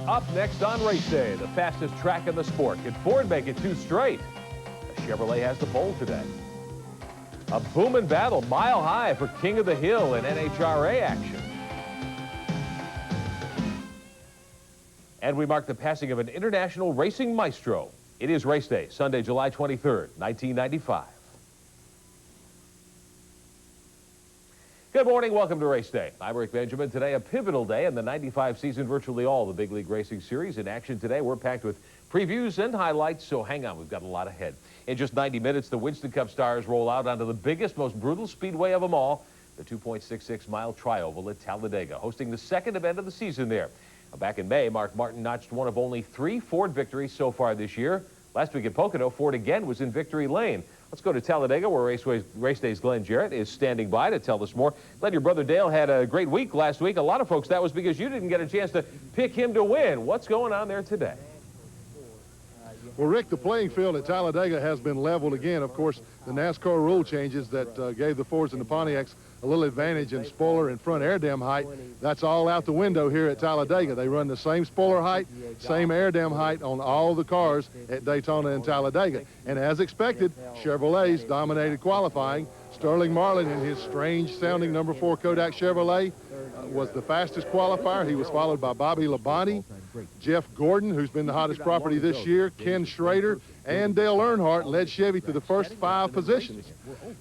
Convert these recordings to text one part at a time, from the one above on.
Up next on race day, the fastest track in the sport. Can Ford make it 2 straight? A Chevrolet has the pole today. A booming battle mile high for King of the Hill in NHRA action. And we mark the passing of an international racing maestro. It is race day, Sunday, July 23rd, 1995. Good morning. Welcome to Race Day. I'm Rick Benjamin. Today, a pivotal day in the 95 season. Virtually all the big league racing series in action today. We're packed with previews and highlights, so hang on. We've got a lot ahead. In just 90 minutes, the Winston Cup stars roll out onto the biggest, most brutal speedway of them all, the 2.66-mile Tri-Oval at Talladega, hosting the second event of the season there. Back in May, Mark Martin notched one of only 3 Ford victories so far this year. Last week at Pocono, Ford again was in victory lane. Let's go to Talladega, where Race Day's Glenn Jarrett is standing by to tell us more. Glenn, your brother Dale had a great week last week. A lot of folks, that was because you didn't get a chance to pick him to win. What's going on there today? Well, Rick, the playing field at Talladega has been leveled again. Of course, the NASCAR rule changes that gave the Fords and the Pontiacs a little advantage in spoiler and front air dam height. That's all out the window here at Talladega. They run the same spoiler height, same air dam height on all the cars at Daytona and Talladega. And as expected, Chevrolets dominated qualifying. Sterling Marlin in his strange-sounding number 4 Kodak Chevrolet was the fastest qualifier. He was followed by Bobby Labonte, Jeff Gordon, who's been the hottest property this year, Ken Schrader, and Dale Earnhardt led Chevy to the first 5 positions.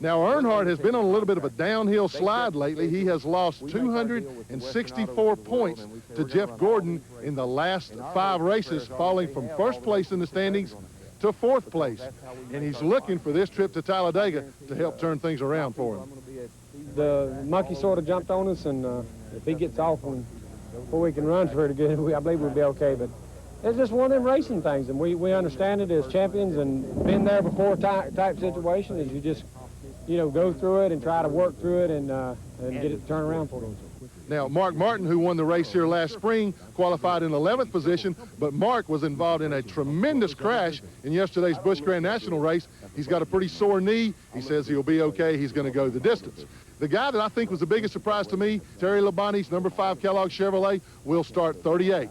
Now, Earnhardt has been on a little bit of a downhill slide lately. He has lost 264 points to Jeff Gordon in the last 5 races, falling from first place in the standings to 4th place. And he's looking for this trip to Talladega to help turn things around for him. The monkey sort of jumped on us, and if he gets off before we can run very good, I believe we'll be okay. But it's just one of them racing things, and we understand it as champions and been there before type situation. Is you just, go through it and try to work through it and get it turned around for them. Now, Mark Martin, who won the race here last spring, qualified in 11th position, but Mark was involved in a tremendous crash in yesterday's Busch Grand National race. He's got a pretty sore knee. He says he'll be okay. He's going to go the distance. The guy that I think was the biggest surprise to me, Terry Labonte's number 5 Kellogg Chevrolet, will start 38th.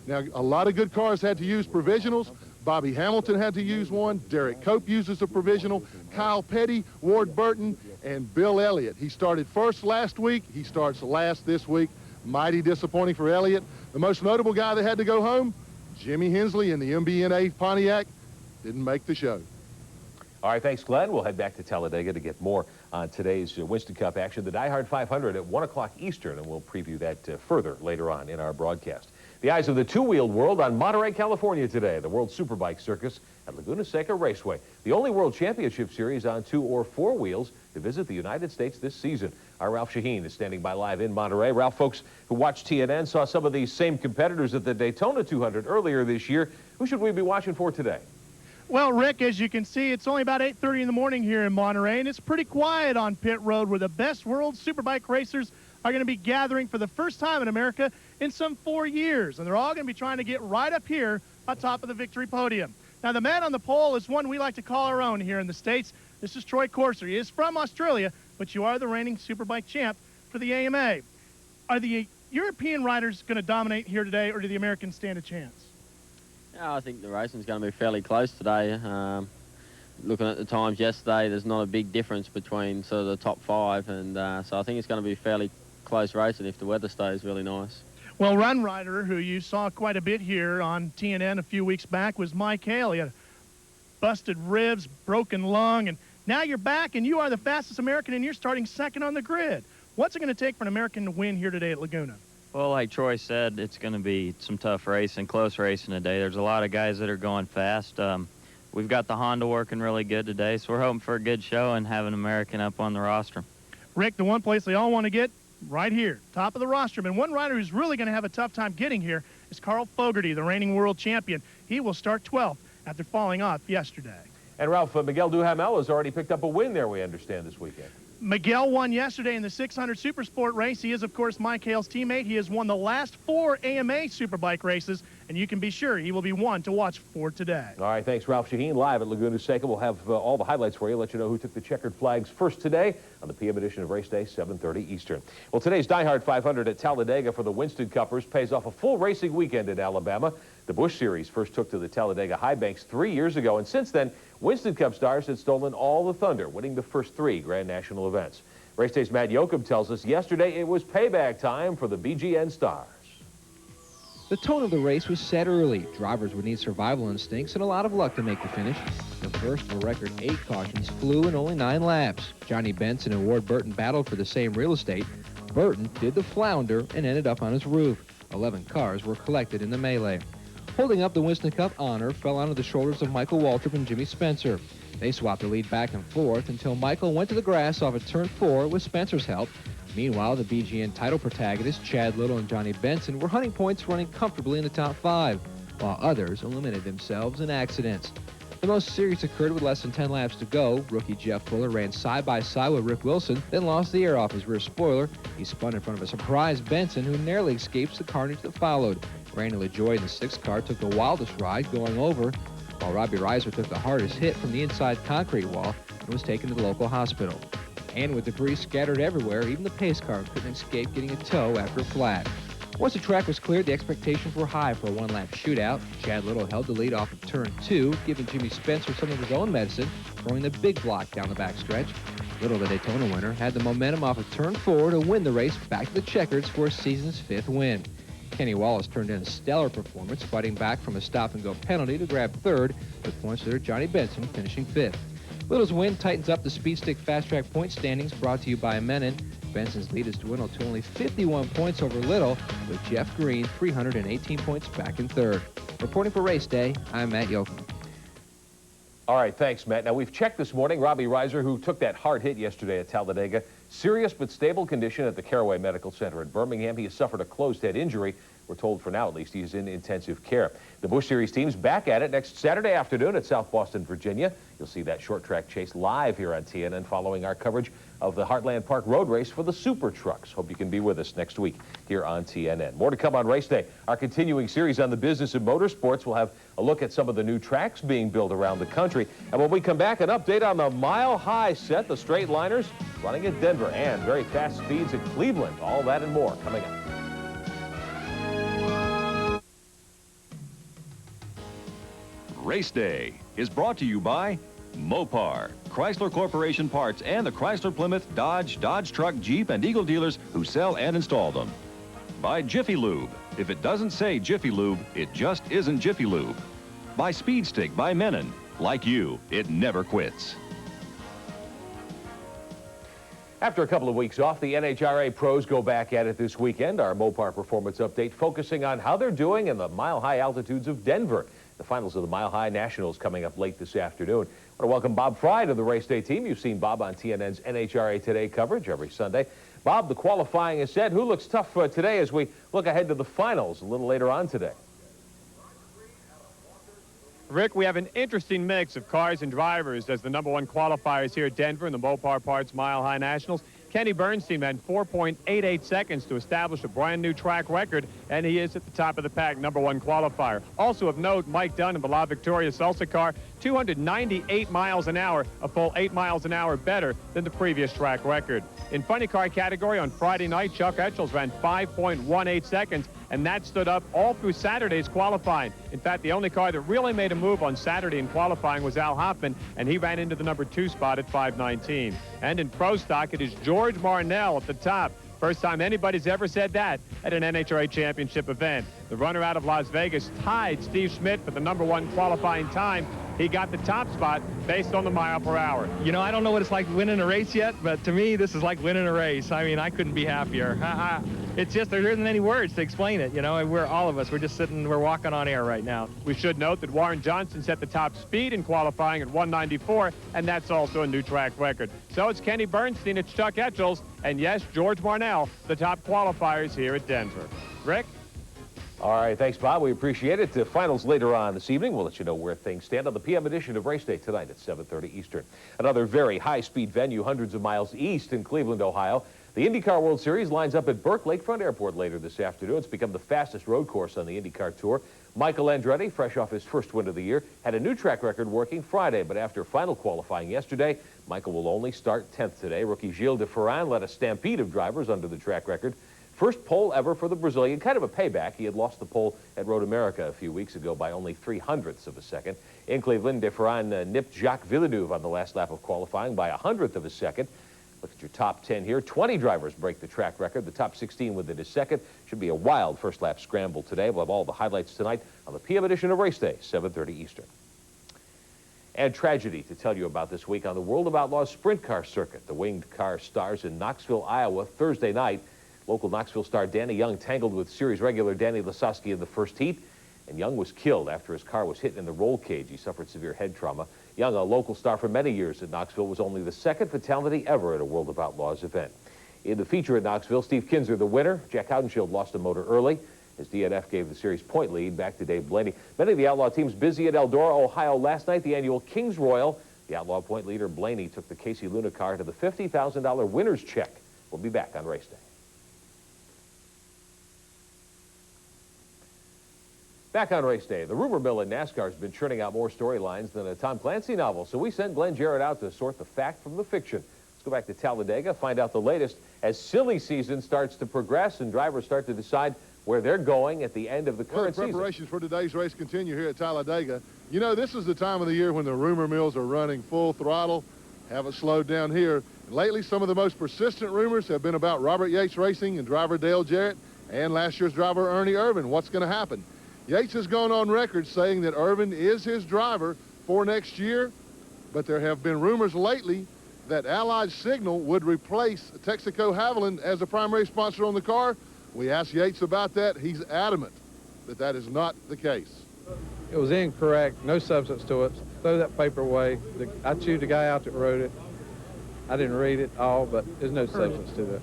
Now, a lot of good cars had to use provisionals. Bobby Hamilton had to use one. Derek Cope uses a provisional. Kyle Petty, Ward Burton, and Bill Elliott. He started first last week. He starts last this week. Mighty disappointing for Elliott. The most notable guy that had to go home, Jimmy Hensley in the MBNA Pontiac, didn't make the show. All right, thanks, Glenn. We'll head back to Talladega to get more on today's Winston Cup action. The Die Hard 500 at 1 o'clock Eastern, and we'll preview that further later on in our broadcast. The eyes of the two-wheeled world on Monterey, California today, the World Superbike Circus at Laguna Seca Raceway, the only World Championship Series on 2 or 4 wheels to visit the United States this season. Our Ralph Shaheen is standing by live in Monterey. Ralph, folks who watched TNN saw some of these same competitors at the Daytona 200 earlier this year. Who should we be watching for today? Well, Rick, as you can see, it's only about 8:30 in the morning here in Monterey, and it's pretty quiet on pit road where the best World Superbike racers are going to be gathering for the first time in America in some 4 years. And they're all going to be trying to get right up here on top of the victory podium. Now, the man on the pole is one we like to call our own here in the States. This is Troy Corser. He is from Australia, but you are the reigning Superbike champ for the AMA. Are the European riders going to dominate here today, or do the Americans stand a chance? Yeah, I think the racing's going to be fairly close today. Looking at the times yesterday, there's not a big difference between sort of the top 5, and so I think it's going to be fairly close racing if the weather stays really nice. Well, run rider who you saw quite a bit here on TNN a few weeks back was Mike Hale. He had busted ribs, broken lung, and now you're back and you are the fastest American and you're starting second on the grid. What's it going to take for an American to win here today at Laguna? Well, like Troy said, it's going to be some tough racing, close racing today. There's a lot of guys that are going fast. We've got the Honda working really good today, so we're hoping for a good show and have an American up on the roster. Rick, the one place they all want to get, right here, top of the rostrum. And one rider who's really going to have a tough time getting here is Carl Fogarty, the reigning world champion. He will start 12th after falling off yesterday. And Ralph, Miguel Duhamel has already picked up a win there, we understand, this weekend. Miguel won yesterday in the 600 Supersport race. He is, of course, Mike Hale's teammate. He has won the last 4 AMA Superbike races and you can be sure he will be one to watch for today. All right, thanks, Ralph Shaheen. Live at Laguna Seca. We'll have all the highlights for you, let you know who took the checkered flags first today on the PM edition of Race Day, 7:30 Eastern. Well, today's Die Hard 500 at Talladega for the Winston Cuppers pays off a full racing weekend in Alabama. The Busch Series first took to the Talladega High Banks 3 years ago, and since then, Winston Cup stars had stolen all the thunder, winning the first 3 Grand National events. Race Day's Matt Yoakum tells us yesterday it was payback time for the BGN stars. The tone of the race was set early. Drivers would need survival instincts and a lot of luck to make the finish. The first of a record 8 cautions flew in only 9 laps. Johnny Benson and Ward Burton battled for the same real estate. Burton did the flounder and ended up on his roof. 11 cars were collected in the melee. Holding up the Winston Cup honor fell onto the shoulders of Michael Waltrip and Jimmy Spencer. They swapped the lead back and forth until Michael went to the grass off of turn 4 with Spencer's help. Meanwhile, the BGN title protagonists, Chad Little and Johnny Benson, were hunting points running comfortably in the top 5, while others eliminated themselves in accidents. The most serious occurred with less than 10 laps to go. Rookie Jeff Fuller ran side-by-side with Rick Wilson, then lost the air off his rear spoiler. He spun in front of a surprised Benson, who narrowly escapes the carnage that followed. Randy LaJoy in the 6th car took the wildest ride, going over, while Robbie Reiser took the hardest hit from the inside concrete wall and was taken to the local hospital. And with debris scattered everywhere, even the pace car couldn't escape getting a tow after a flat. Once the track was cleared, the expectations were high for a one-lap shootout. Chad Little held the lead off of turn 2, giving Jimmy Spencer some of his own medicine, throwing the big block down the backstretch. Little, the Daytona winner, had the momentum off of turn 4 to win the race back to the checkers for his season's 5th win. Kenny Wallace turned in a stellar performance, fighting back from a stop-and-go penalty to grab 3rd, with points leader Johnny Benson finishing 5th. Little's win tightens up the Speed Stick Fast Track point standings, brought to you by Menon. Benson's lead is dwindled to only 51 points over Little, with Jeff Green 318 points back in 3rd. Reporting for Race Day, I'm Matt Yoakum. All right, thanks, Matt. Now, we've checked this morning. Robbie Reiser, who took that hard hit yesterday at Talladega, serious but stable condition at the Caraway Medical Center in Birmingham. He has suffered a closed head injury. We're told for now, at least, he is in intensive care. The Busch Series team's back at it next Saturday afternoon at South Boston, Virginia. You'll see that short track chase live here on TNN following our coverage of the Heartland Park Road Race for the Super Trucks. Hope you can be with us next week here on TNN. More to come on Race Day. Our continuing series on the business of motorsports will have a look at some of the new tracks being built around the country. And when we come back, an update on the Mile High set, the straight liners running at Denver, and very fast speeds at Cleveland. All that and more coming up. Race Day is brought to you by Mopar, Chrysler Corporation Parts, and the Chrysler, Plymouth, Dodge, Dodge Truck, Jeep, and Eagle dealers who sell and install them. By Jiffy Lube. If it doesn't say Jiffy Lube, it just isn't Jiffy Lube. By Speed Stick by Menon. Like you, it never quits. After a couple of weeks off, the NHRA pros go back at it this weekend. Our Mopar Performance Update focusing on how they're doing in the mile-high altitudes of Denver. The finals of the Mile High Nationals coming up late this afternoon. I want to welcome Bob Fry to the Race Day team. You've seen Bob on TNN's NHRA Today coverage every Sunday. Bob, the qualifying is set. Who looks tough today as we look ahead to the finals a little later on today? Rick, we have an interesting mix of cars and drivers as the #1 qualifiers here at Denver in the Mopar Parts Mile High Nationals. Kenny Bernstein ran 4.88 seconds to establish a brand new track record, and he is at the top of the pack, #1 qualifier. Also of note, Mike Dunn in the La Victoria Salsa car, 298 miles an hour, a full 8 miles an hour better than the previous track record. In funny car category on Friday night, Chuck Etchels ran 5.18 seconds, and that stood up all through Saturday's qualifying. In fact, the only car that really made a move on Saturday in qualifying was Al Hoffman, and he ran into the #2 spot at 5:19. And in pro stock, it is George Marnell at the top. First time anybody's ever said that at an NHRA championship event. The runner out of Las Vegas tied Steve Schmidt for the #1 qualifying time. He got the top spot based on the mile per hour. You know, I don't know what it's like winning a race yet, but to me, this is like winning a race. I mean, I couldn't be happier. It's just, there isn't any words to explain it. You know, we're just sitting, we're walking on air right now. We should note that Warren Johnson set the top speed in qualifying at 194, and that's also a new track record. So it's Kenny Bernstein, it's Chuck Etchels, and yes, George Marnell, the top qualifiers here at Denver. Rick? All right, thanks, Bob. We appreciate it. The finals later on this evening. We'll let you know where things stand on the PM edition of Race Day tonight at 7:30 Eastern. Another very high-speed venue hundreds of miles east in Cleveland, Ohio. The IndyCar World Series lines up at Burke Lakefront Airport later this afternoon. It's become the fastest road course on the IndyCar Tour. Michael Andretti, fresh off his first win of the year, had a new track record working Friday, but after final qualifying yesterday, Michael will only start 10th today. Rookie Gilles de Ferran led a stampede of drivers under the track record. First pole ever for the Brazilian, kind of a payback. He had lost the pole at Road America a few weeks ago by only 0.03 of a second. In Cleveland, de Ferran nipped Jacques Villeneuve on the last lap of qualifying by 100th of a second. Look at your top 10 here. 20 drivers break the track record. The top 16 within a second. Should be a wild first lap scramble today. We'll have all the highlights tonight on the PM edition of Race Day, 7:30 Eastern. And tragedy to tell you about this week on the World of Outlaws sprint car circuit. The winged car stars in Knoxville, Iowa, Thursday night. Local Knoxville star Danny Young tangled with series regular Danny Lasowski in the first heat, and Young was killed after his car was hit in the roll cage. He suffered severe head trauma. Young, a local star for many years at Knoxville, was only the second fatality ever at a World of Outlaws event. In the feature at Knoxville, Steve Kinzer the winner. Jack Haudenschild lost a motor early as DNF gave the series point lead back to Dave Blaney. Many of the Outlaw teams busy at Eldora, Ohio last night, the annual Kings Royal. The Outlaw point leader Blaney took the Casey Luna car to the $50,000 winner's check. We'll be back on Race Day. Back on Race Day, the rumor mill in NASCAR has been churning out more storylines than a Tom Clancy novel, so we sent Glenn Jarrett out to sort the fact from the fiction. Let's go back to Talladega, find out the latest as silly season starts to progress and drivers start to decide where they're going at the end of the current season. Preparations for today's race continue here at Talladega. You know, this is the time of the year when the rumor mills are running full throttle. Haven't slowed down here. And lately, some of the most persistent rumors have been about Robert Yates Racing and driver Dale Jarrett and last year's driver Ernie Irvan. What's going to happen? Yates has gone on record saying that Irvan is his driver for next year, but there have been rumors lately that Allied Signal would replace Texaco Haviland as the primary sponsor on the car. We asked Yates about that. He's adamant that that is not the case. It was incorrect, no substance to it. Throw that paper away. I chewed the guy out that wrote it. I didn't read it all, but there's no substance to that.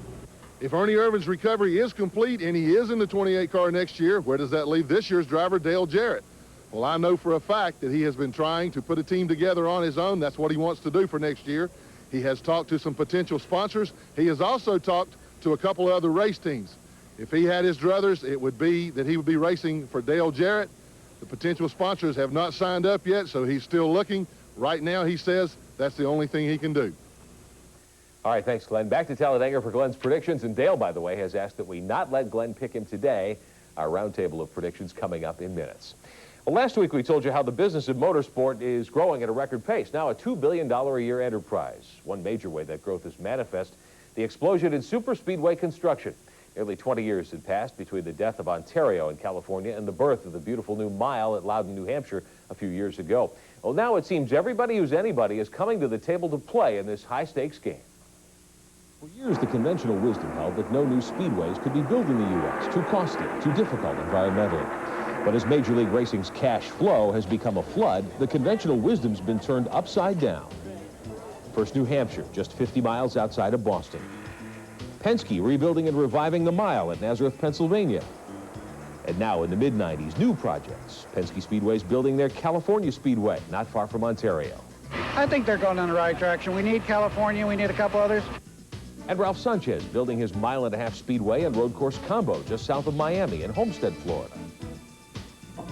If Ernie Irvan's recovery is complete and he is in the 28 car next year, where does that leave this year's driver, Dale Jarrett? Well, I know for a fact that he has been trying to put a team together on his own. That's what he wants to do for next year. He has talked to some potential sponsors. He has also talked to a couple of other race teams. If he had his druthers, it would be that he would be racing for Dale Jarrett. The potential sponsors have not signed up yet, so he's still looking. Right now, he says that's the only thing he can do. All right, thanks, Glenn. Back to Talladega for Glenn's predictions. And Dale, by the way, has asked that we not let Glenn pick him today. Our roundtable of predictions coming up in minutes. Well, last week we told you how the business of motorsport is growing at a record pace. Now a $2 billion a year enterprise. One major way that growth is manifest, the explosion in superspeedway construction. Nearly 20 years had passed between the death of Ontario in California and the birth of the beautiful new mile at Loudon, New Hampshire a few years ago. Well, now it seems everybody who's anybody is coming to the table to play in this high-stakes game. For years, the conventional wisdom held that no new speedways could be built in the U.S., too costly, too difficult environmentally. But as Major League Racing's cash flow has become a flood, the conventional wisdom's been turned upside down. First, New Hampshire, just 50 miles outside of Boston. Penske rebuilding and reviving the mile at Nazareth, Pennsylvania. And now in the mid-90s, new projects. Penske Speedway's building their California Speedway, not far from Ontario. I think they're going in the right direction. We need California, we need a couple others. And Ralph Sanchez building his mile-and-a-half speedway and road course combo just south of Miami in Homestead, Florida.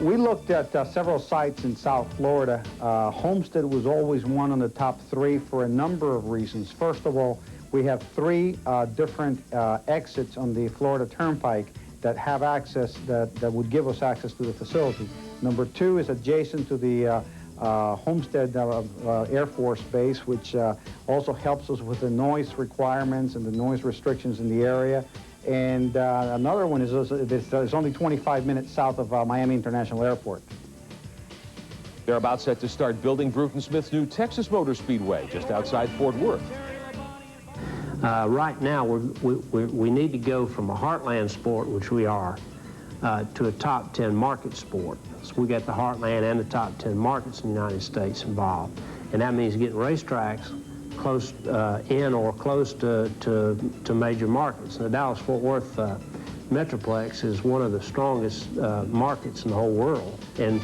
We looked at several sites in South Florida. Homestead was always one on the top three for a number of reasons. First of all, we have three different exits on the Florida Turnpike that have access, that would give us access to the facility. Number two is adjacent to the Homestead Air Force Base, which also helps us with the noise requirements and the noise restrictions in the area. And another one is it's only 25 minutes south of Miami International Airport. They're about set to start building Bruton Smith's new Texas Motor Speedway just outside Fort Worth. Right now, we need to go from a heartland sport, which we are, to a top 10 market sport. So we got the heartland and the top 10 markets in the United States involved. And that means getting racetracks close in or close to major markets. And the Dallas-Fort Worth Metroplex is one of the strongest markets in the whole world. And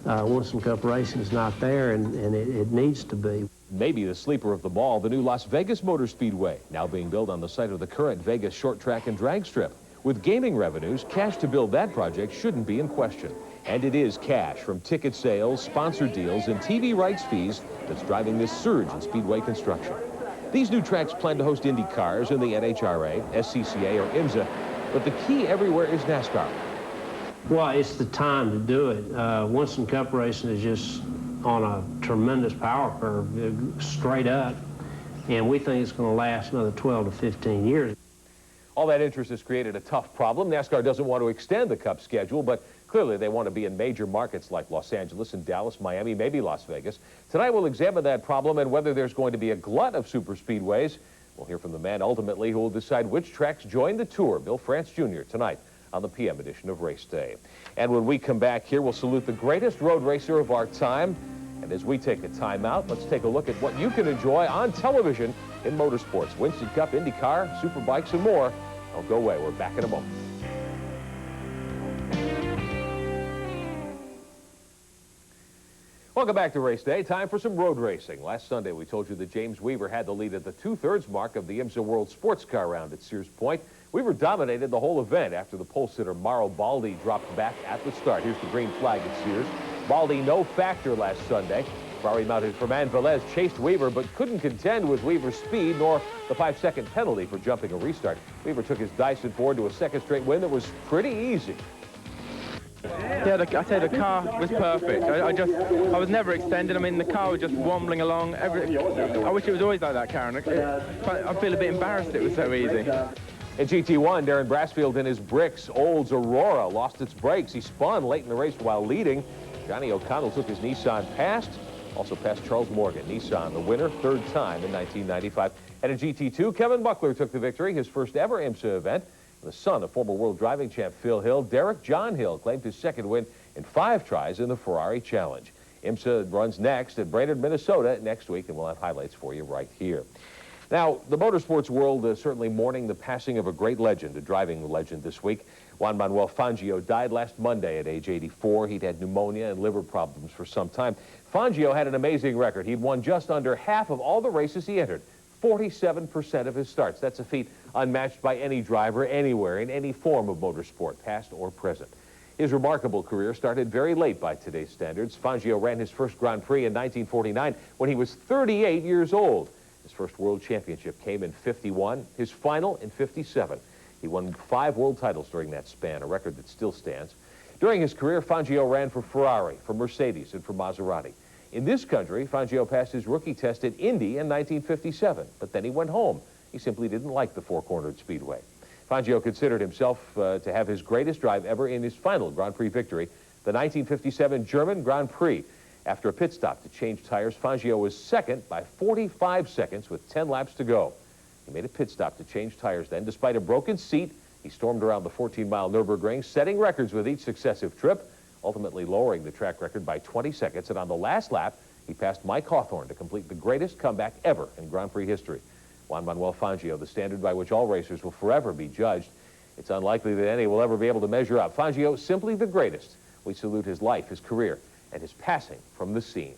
Winston Cup racing is not there, and it needs to be. Maybe the sleeper of them all, the new Las Vegas Motor Speedway, now being built on the site of the current Vegas short track and drag strip. With gaming revenues, cash to build that project shouldn't be in question. And it is cash from ticket sales, sponsor deals, and TV rights fees that's driving this surge in speedway construction. These new tracks plan to host Indy cars in the NHRA, SCCA, or IMSA, but the key everywhere is NASCAR. Well, it's the time to do it. Winston Cup racing is just on a tremendous power curve, straight up, and we think it's going to last another 12 to 15 years. All that interest has created a tough problem. NASCAR doesn't want to extend the Cup schedule, but clearly they want to be in major markets like Los Angeles and Dallas, Miami, maybe Las Vegas. Tonight we'll examine that problem and whether there's going to be a glut of super speedways. We'll hear from the man ultimately who will decide which tracks join the tour, Bill France Jr., tonight on the PM edition of Race Day. And when we come back here, we'll salute the greatest road racer of our time. And as we take a timeout, let's take a look at what you can enjoy on television in motorsports. Winston Cup, IndyCar, Superbikes, and more. Don't go away. We're back in a moment. Welcome back to Race Day. Time for some road racing. Last Sunday, we told you that James Weaver had the lead at the 2/3 mark of the IMSA World Sports Car Round at Sears Point. Weaver dominated the whole event after the pole sitter Mauro Baldi dropped back at the start. Here's the green flag at Sears. Baldi no factor last Sunday. Ferrari mounted Ferman Velez chased Weaver but couldn't contend with Weaver's speed nor the 5-second penalty for jumping a restart. Weaver took his Dyson Ford to a second straight win that was pretty easy. Yeah, I say the car was perfect. I was never extended. I mean, the car was just wobbling along. I wish it was always like that, Karen. I feel a bit embarrassed it was so easy. In GT1, Darren Brasfield in his bricks. Olds Aurora lost its brakes. He spun late in the race while leading. Johnny O'Connell took his Nissan past. Also passed Charles Morgan. Nissan, the winner, third time in 1995. And in GT2, Kevin Buckler took the victory, his first ever IMSA event. The son of former world driving champ Phil Hill, Derek John Hill, claimed his second win in 5 tries in the Ferrari Challenge. IMSA runs next at Brainerd, Minnesota next week, and we'll have highlights for you right here. Now, the motorsports world is certainly mourning the passing of a great legend, a driving legend this week. Juan Manuel Fangio died last Monday at age 84. He'd had pneumonia and liver problems for some time. Fangio had an amazing record. He'd won just under half of all the races he entered, 47% of his starts. That's a feat unmatched by any driver anywhere in any form of motorsport, past or present. His remarkable career started very late by today's standards. Fangio ran his first Grand Prix in 1949 when he was 38 years old. His first world championship came in 51, his final in 57. He won 5 world titles during that span, a record that still stands. During his career, Fangio ran for Ferrari, for Mercedes, and for Maserati. In this country, Fangio passed his rookie test at Indy in 1957, but then he went home. He simply didn't like the four-cornered speedway. Fangio considered himself to have his greatest drive ever in his final Grand Prix victory, the 1957 German Grand Prix. After a pit stop to change tires, Fangio was second by 45 seconds with 10 laps to go. He made a pit stop to change tires then. Despite a broken seat, he stormed around the 14-mile Nürburgring, setting records with each successive trip, ultimately lowering the track record by 20 seconds. And on the last lap, he passed Mike Hawthorne to complete the greatest comeback ever in Grand Prix history. Juan Manuel Fangio, the standard by which all racers will forever be judged. It's unlikely that any will ever be able to measure up. Fangio, simply the greatest. We salute his life, his career, and his passing from the scene.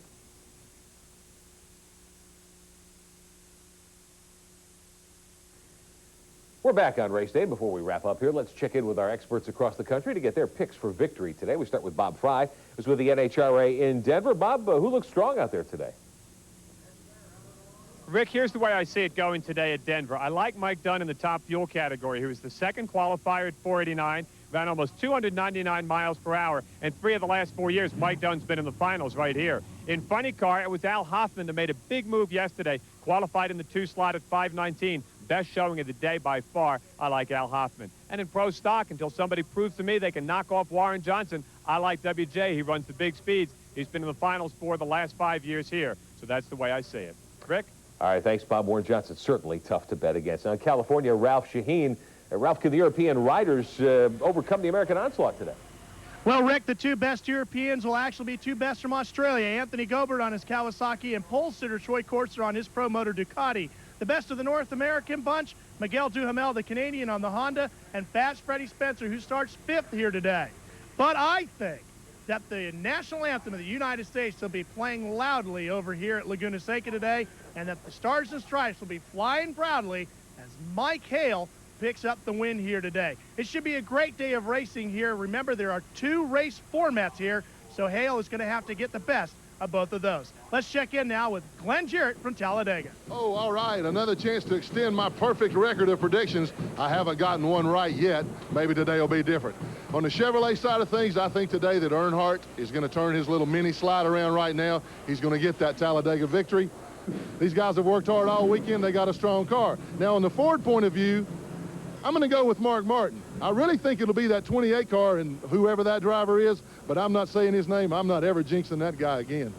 We're back on Race Day. Before we wrap up here, let's check in with our experts across the country to get their picks for victory today. We start with Bob Fry, who's with the NHRA in Denver. Bob, who looks strong out there today? Rick, here's the way I see it going today at Denver. I like Mike Dunn in the top fuel category. He was the second qualifier at 489, ran almost 299 miles per hour, and 3 of the last 4 years, Mike Dunn's been in the finals right here. In funny car, it was Al Hoffman that made a big move yesterday, qualified in the 2 slot at 519. Best showing of the day by far. I like Al Hoffman. And in pro stock, until somebody proves to me they can knock off Warren Johnson, I like WJ. He runs the big speeds. He's been in the finals for the last 5 years here. So that's the way I see it. Rick? All right, thanks, Bob. Warren Johnson, certainly tough to bet against. Now, in California, Ralph Shaheen. Ralph, can the European riders overcome the American onslaught today? Well, Rick, the 2 best Europeans will actually be 2 best from Australia. Anthony Gobert on his Kawasaki and pole sitter Troy Corser on his pro motor Ducati. The best of the North American bunch, Miguel Duhamel, the Canadian, on the Honda, and Fast Freddie Spencer, who starts 5th here today. But I think that the national anthem of the United States will be playing loudly over here at Laguna Seca today, and that the Stars and Stripes will be flying proudly as Mike Hale picks up the win here today. It should be a great day of racing here. Remember, there are 2 race formats here, so Hale is going to have to get the best of both of those. Let's check in now with Glenn Jarrett from Talladega. Oh, all right. Another chance to extend my perfect record of predictions. I haven't gotten one right yet. Maybe today will be different. On the Chevrolet side of things, I think today that Earnhardt is going to turn his little mini slide around right now. He's going to get that Talladega victory. These guys have worked hard all weekend. They got a strong car. Now, on the Ford point of view, I'm going to go with Mark Martin. I really think it'll be that 28 car and whoever that driver is, but I'm not saying his name. I'm not ever jinxing that guy again.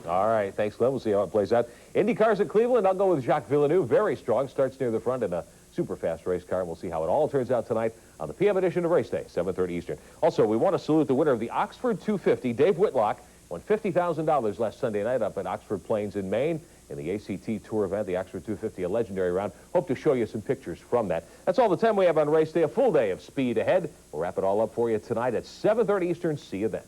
All right, thanks, Glenn. We'll see how it plays out. Indy cars at Cleveland. I'll go with Jacques Villeneuve. Very strong. Starts near the front in a super fast race car. And we'll see how it all turns out tonight on the PM edition of Race Day, 7:30 Eastern. Also, we want to salute the winner of the Oxford 250, Dave Whitlock. Won $50,000 last Sunday night up at Oxford Plains in Maine in the ACT Tour event, the Oxford 250, a legendary round. Hope to show you some pictures from that. That's all the time we have on Race Day. A full day of speed ahead. We'll wrap it all up for you tonight at 7:30 Eastern. See you then.